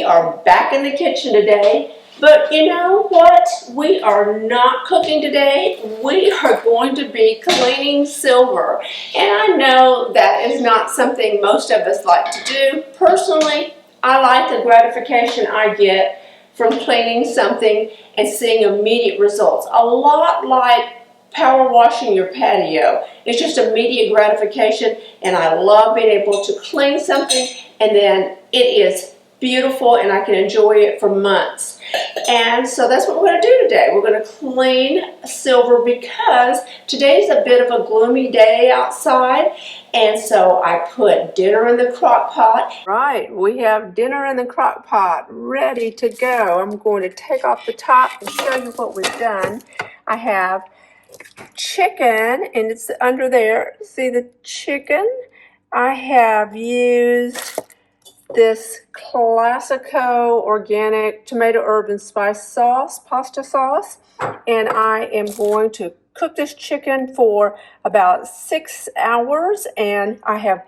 We are back in the kitchen today, but you know what? We are not cooking today. We are going to be cleaning silver. And I know that is not something most of us like to do. Personally, I like the gratification I get from cleaning something and seeing immediate results. A lot like power washing your patio. It's just immediate gratification, and I love being able to clean something and then it is beautiful and I can enjoy it for months. And so that's what we're going to do today. We're going to clean silver because today's a bit of a gloomy day outside, and so I put dinner in the crock pot. Right, we have dinner in the crock pot ready to go. I'm going to take off the top and show you what we've done. I have chicken, and it's under there. See the chicken? I have used this Classico organic tomato, herb, and spice sauce, pasta sauce, and I am going to cook this chicken for about 6 hours, and I have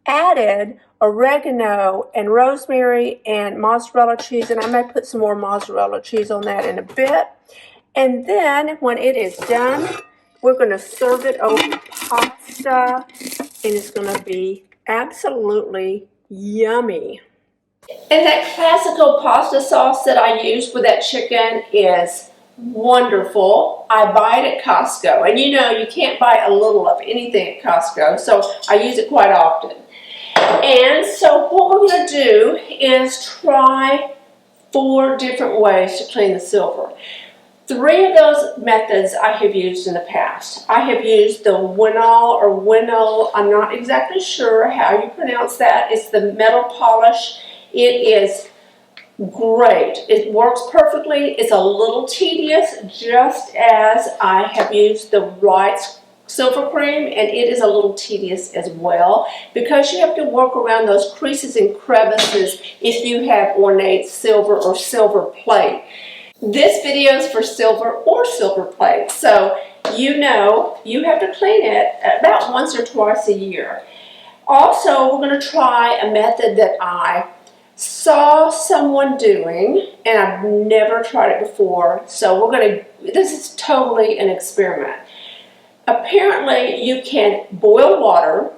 added oregano and rosemary and mozzarella cheese, and I may put some more mozzarella cheese on that in a bit. And then when it is done, we're going to serve it over pasta, and it's going to be absolutely yummy. And that classical pasta sauce that I used with that chicken is wonderful. I buy it at Costco, and you know you can't buy a little of anything at Costco, so I use it quite often. And so what we're going to do is try 4 different ways to clean the silver. 3 of those methods I have used in the past. I have used the Winol or Winol, I'm not exactly sure how you pronounce that. It's the metal polish. It is great. It works perfectly. It's a little tedious, just as I have used the Wright's silver cream, and it is a little tedious as well because you have to work around those creases and crevices if you have ornate silver or silver plate. This video is for silver or silver plate, so you know you have to clean it about once or twice a year. Also, we're going to try a method that I saw someone doing, and I've never tried it before, so this is totally an experiment. Apparently, you can boil water,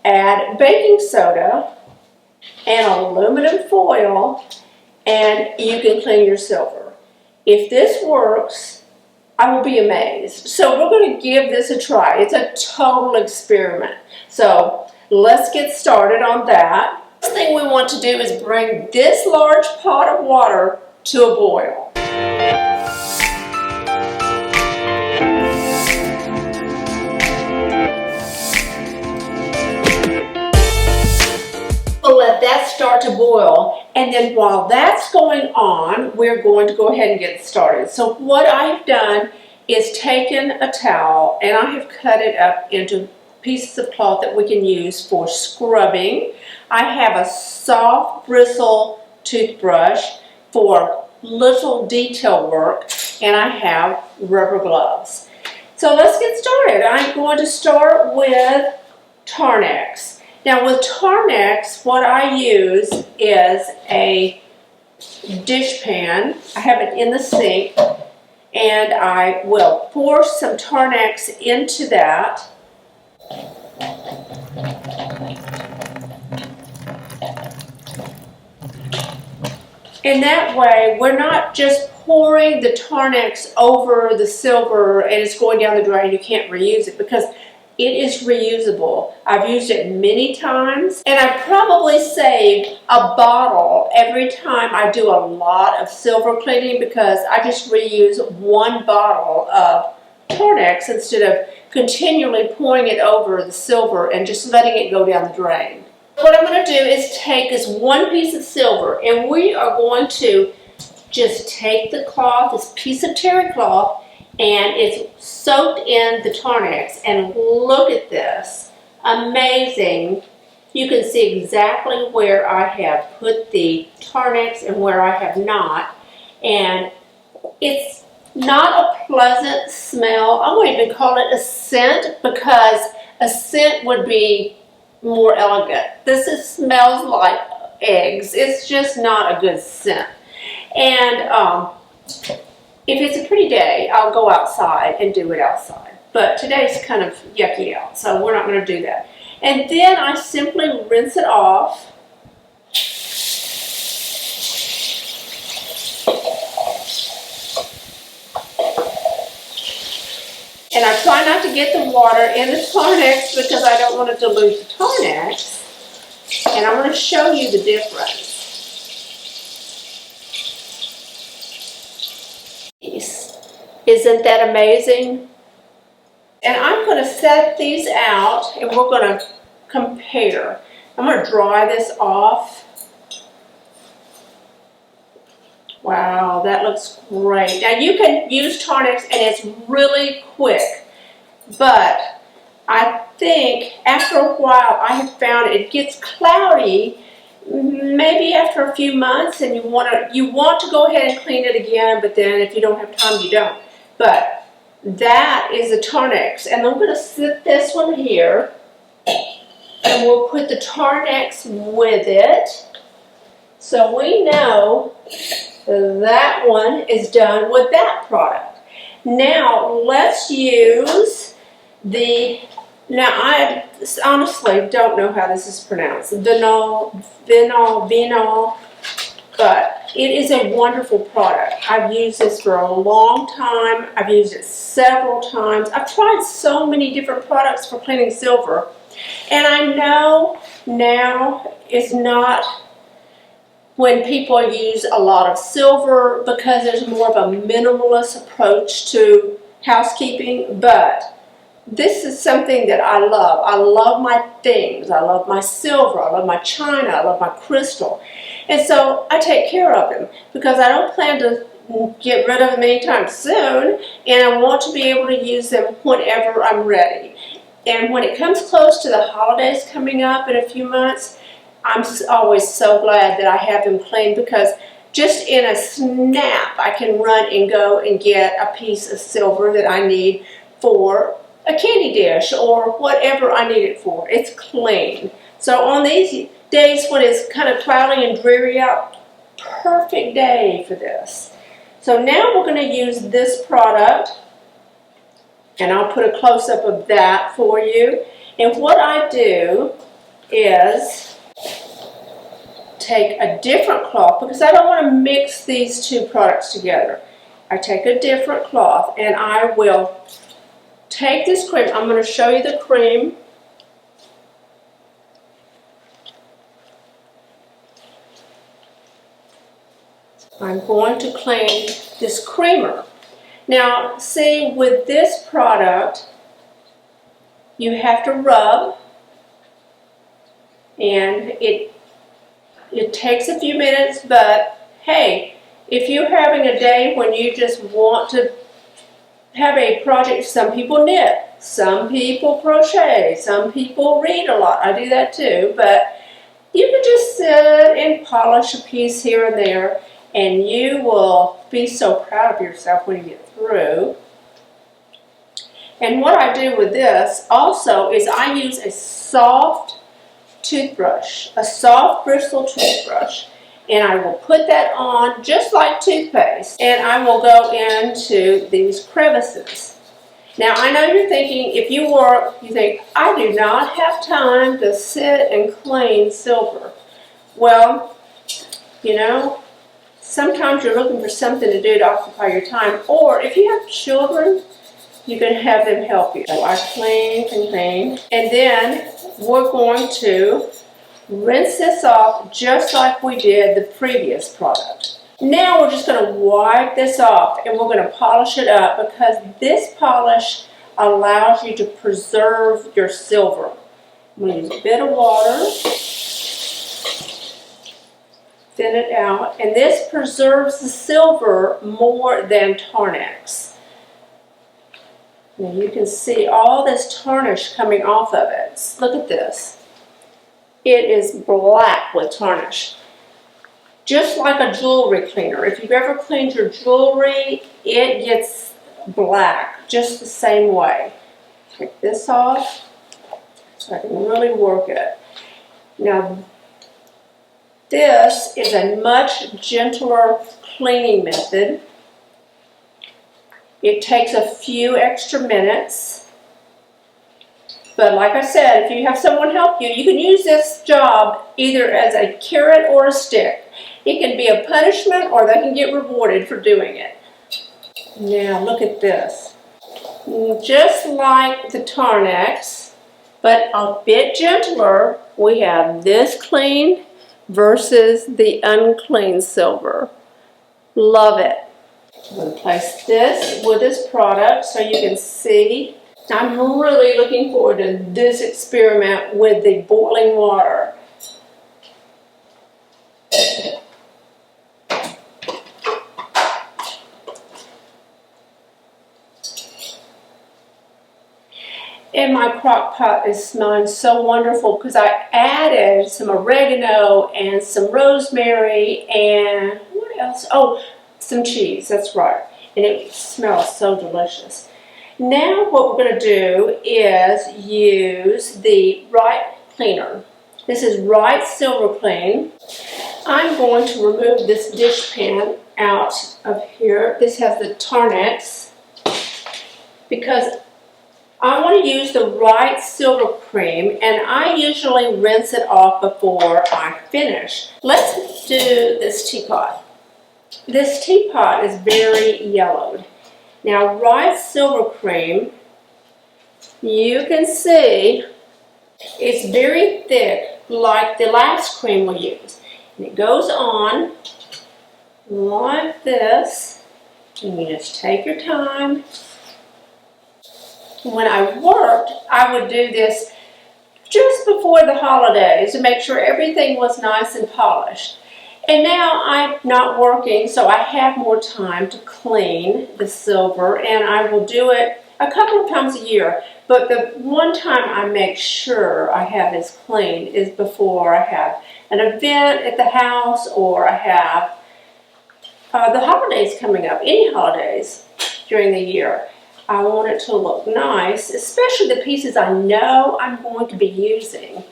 add baking soda, and aluminum foil, and you can clean your silver. If this works, I will be amazed. So we're going to give this a try. It's a total experiment. So let's get started on that. The first thing we want to do is bring this large pot of water to a boil. We'll let that start to boil, and then while that's going on, we're going to go ahead and get started. So what I've done is taken a towel and I have cut it up into pieces of cloth that we can use for scrubbing. I have a soft bristle toothbrush for little detail work, and I have rubber gloves. So let's get started. I'm going to start with Tarn-X. Now with Tarn-X, what I use is a dish pan. I have it in the sink, and I will pour some Tarn-X into that. And that way, we're not just pouring the Tarn-X over the silver and it's going down the drain, you can't reuse it, because it is reusable. I've used it many times, and I probably save a bottle every time I do a lot of silver cleaning because I just reuse 1 bottle of Tarn-X instead of continually pouring it over the silver and just letting it go down the drain. What I'm going to do is take this 1 piece of silver, and we are going to just take the cloth, this piece of terry cloth, and it's soaked in the Tarn-X, and look at this. Amazing. You can see exactly where I have put the Tarn-X and where I have not, and it's not a pleasant smell. I won't even call it a scent because a scent would be more elegant. This smells like eggs. It's just not a good scent. And if it's a pretty day, I'll go outside and do it outside. But today's kind of yucky out, so we're not going to do that. And then I simply rinse it off. And I try not to get the water in the Tarn-X because I don't want to dilute the Tarn-X. And I'm going to show you the difference. Isn't that amazing? And I'm going to set these out and we're going to compare. I'm going to dry this off. Wow, that looks great. Now you can use Tarn-X and it's really quick, but I think after a while I have found it gets cloudy maybe after a few months, and you want to go ahead and clean it again, but then if you don't have time, you don't. But that is a Tarn-X, and I'm going to sit this one here, and we'll put the Tarn-X with it, so we know that one is done with that product. Now let's use the, now I honestly don't know how this is pronounced, vinyl, but it is a wonderful product. I've used this for a long time. I've used it several times. I've tried so many different products for cleaning silver, and I know now is not when people use a lot of silver because there's more of a minimalist approach to housekeeping, but this is something that I love. I love my things. I love my silver. I love my china. I love my crystal. And so I take care of them because I don't plan to get rid of them anytime soon, and I want to be able to use them whenever I'm ready. And when it comes close to the holidays coming up in a few months, I'm always so glad that I have them clean because just in a snap I can run and go and get a piece of silver that I need for a candy dish or whatever I need it for. It's clean. So on these days when it's kind of cloudy and dreary out, perfect day for this. So now we're going to use this product, and I'll put a close-up of that for you. And what I do is take a different cloth because I don't want to mix these two products together. I take a different cloth and I will take this cream. I'm going to show you the cream. I'm going to clean this creamer. Now, see, with this product, you have to rub, and it takes a few minutes, but hey, if you're having a day when you just want to have a project, some people knit, some people crochet, some people read a lot. I do that too, but you can just sit and polish a piece here and there, and you will be so proud of yourself when you get through. And what I do with this also is I use a soft toothbrush, a soft bristle toothbrush, and I will put that on just like toothpaste, and I will go into these crevices. Now I know you're thinking, if you work, you think, I do not have time to sit and clean silver. Well, you know, sometimes you're looking for something to do to occupy your time, or if you have children, you can have them help you. So I clean and clean, and then we're going to rinse this off just like we did the previous product. Now we're just going to wipe this off and we're going to polish it up because this polish allows you to preserve your silver. I'm going to use a bit of water, thin it out, and this preserves the silver more than Tarn-X. Now you can see all this tarnish coming off of it. Look at this. It is black with tarnish. Just like a jewelry cleaner. If you've ever cleaned your jewelry, it gets black just the same way. Take this off so I can really work it. Now, This is a much gentler cleaning method. It takes a few extra minutes. But like I said, if you have someone help you, you can use this job either as a carrot or a stick. It can be a punishment or they can get rewarded for doing it. Now look at this. Just like the Tarn-X, but a bit gentler, we have this clean versus the unclean silver. Love it. I'm going to place this with this product so you can see. I'm really looking forward to this experiment with the boiling water. And my crock pot is smelling so wonderful because I added some oregano and some rosemary and what else? Oh, some cheese, that's right. And it smells so delicious. Now what we're going to do is use the Right cleaner. This is Right Silver Clean. I'm going to remove this dish pan out of here. This has the Tarn-X because I want to use the Right Silver Cream, and I usually rinse it off before I finish. Let's do this teapot. This teapot is very yellowed. Now, Right Silver Cream, you can see it's very thick, like the last cream we used. And it goes on like this, and you just take your time. When I worked, I would do this just before the holidays to make sure everything was nice and polished. And now I'm not working, so I have more time to clean the silver, and I will do it a couple of times a year. But the one time I make sure I have this cleaned is before I have an event at the house, or I have the holidays coming up, any holidays during the year. I want it to look nice, especially the pieces I know I'm going to be using.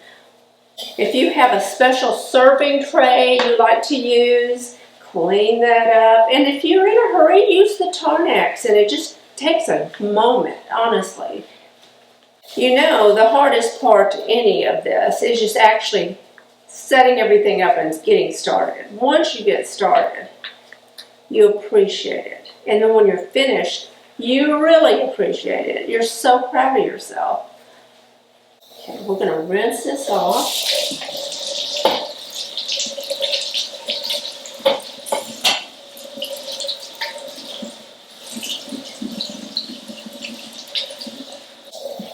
If you have a special serving tray you like to use, clean that up. And if you're in a hurry, use the Tarn-X, and it just takes a moment, honestly. You know, the hardest part to any of this is just actually setting everything up and getting started. Once you get started, you appreciate it. And then when you're finished, you really appreciate it. You're so proud of yourself. Okay, we're going to rinse this off.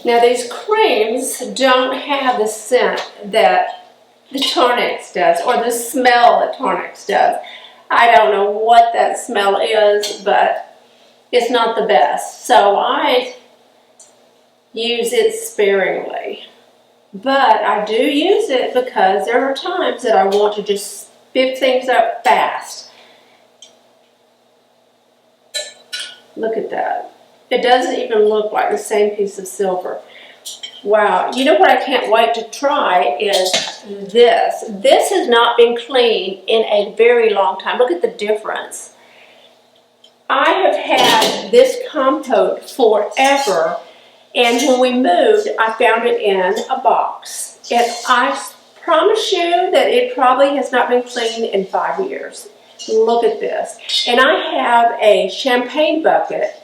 Now these creams don't have the scent that the Tarn-X does, or the smell that Tarn-X does. I don't know what that smell is, but it's not the best. So I use it sparingly. But I do use it because there are times that I want to just spiff things up fast. Look at that. It doesn't even look like the same piece of silver. Wow. You know what I can't wait to try is this. This has not been cleaned in a very long time. Look at the difference. I have had this compote forever, and when we moved, I found it in a box. And I promise you that it probably has not been cleaned in 5 years. Look at this. And I have a champagne bucket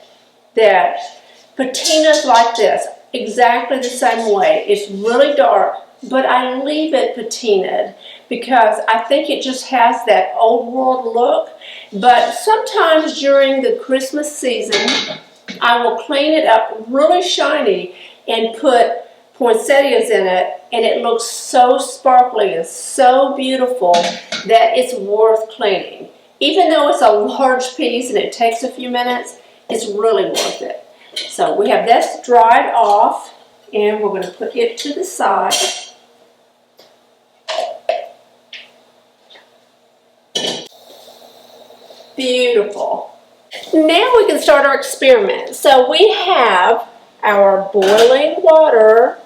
that patinas like this, exactly the same way. It's really dark, but I leave it patinaed because I think it just has that old world look. But sometimes during the Christmas season, I will clean it up really shiny and put poinsettias in it, and it looks so sparkly and so beautiful that it's worth cleaning. Even though it's a large piece and it takes a few minutes, it's really worth it. So we have this dried off, and we're going to put it to the side. Beautiful. Now we can start our experiment. So we have our boiling water,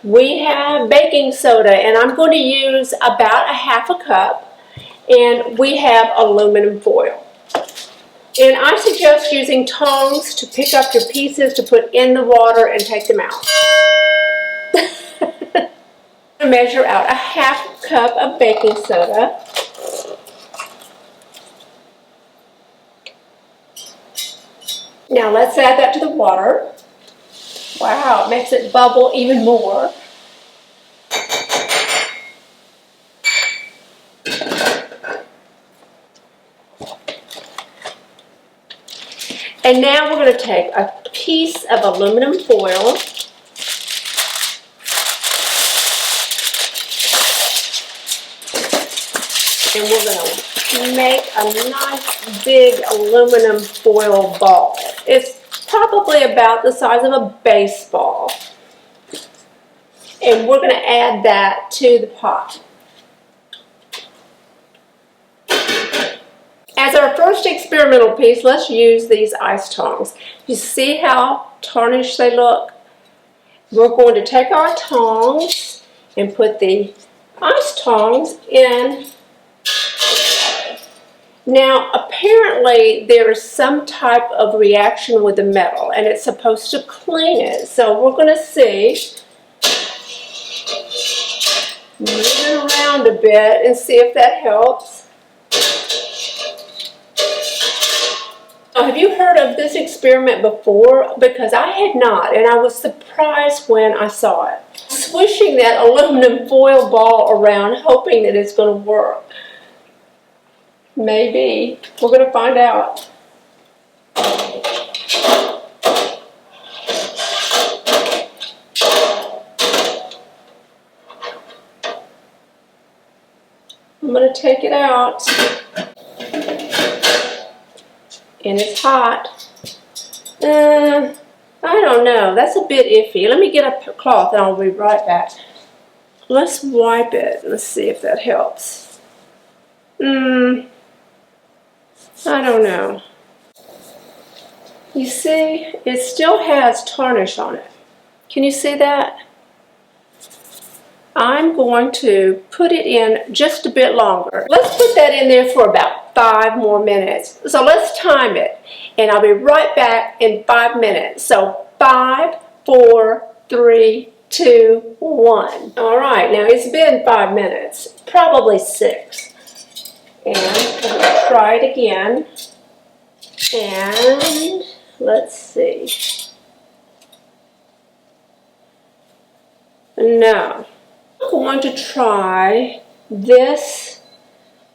We have baking soda, and I'm going to use about a half a cup, and we have aluminum foil. And I suggest using tongs to pick up your pieces to put in the water and take them out. Measure out a half cup of baking soda. Now let's add that to the water. Wow, it makes it bubble even more. And now we're going to take a piece of aluminum foil and we're going to make a nice big aluminum foil ball. It's probably about the size of a baseball. And we're going to add that to the pot. As our first experimental piece, let's use these ice tongs. You see how tarnished they look? We're going to take our tongs and put the ice tongs in. Now, apparently there is some type of reaction with the metal and it's supposed to clean it. So we're going to see. Move it around a bit and see if that helps. Now, have you heard of this experiment before? Because I had not, and I was surprised when I saw it. Swishing that aluminum foil ball around, hoping that it's going to work. Maybe. We're going to find out. I'm going to take it out. And it's hot. I don't know. That's a bit iffy. Let me get a cloth and I'll be right back. Let's wipe it. Let's see if that helps. I don't know. You see, it still has tarnish on it. Can you see that? I'm going to put it in just a bit longer. Let's put that in there for about 5 more minutes. So let's time it. And I'll be right back in 5 minutes. So 5, 4, 3, 2, 1. All right, now it's been 5 minutes, probably 6. And I'm going to try it again. And let's see. No. I'm going to try this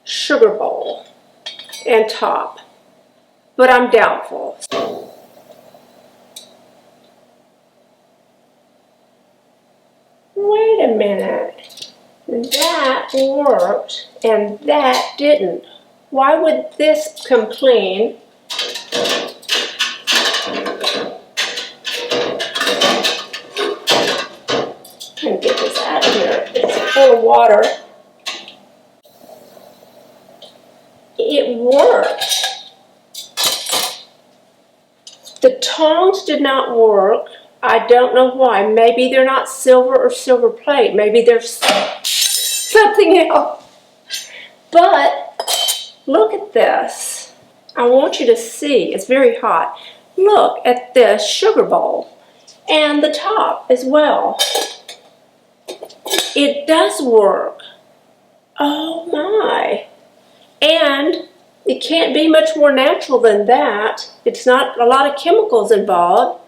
sugar bowl and top, but I'm doubtful. Wait a minute. That worked and that didn't. Why would this come clean? And get this out of here. It's full of water. It worked. The tongs did not work. I don't know why. Maybe they're not silver or silver plate. Maybe there's something else. But look at this. I want you to see. It's very hot. Look at this sugar bowl and the top as well. It does work. Oh my. And it can't be much more natural than that. It's not a lot of chemicals involved,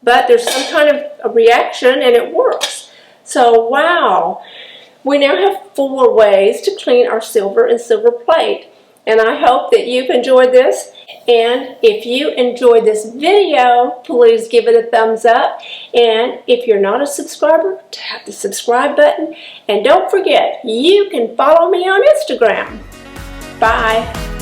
but there's some kind of a reaction and it works. So wow. We now have 4 ways to clean our silver and silver plate. And I hope that you've enjoyed this. And if you enjoyed this video, please give it a thumbs up. And if you're not a subscriber, tap the subscribe button. And don't forget, you can follow me on Instagram. Bye.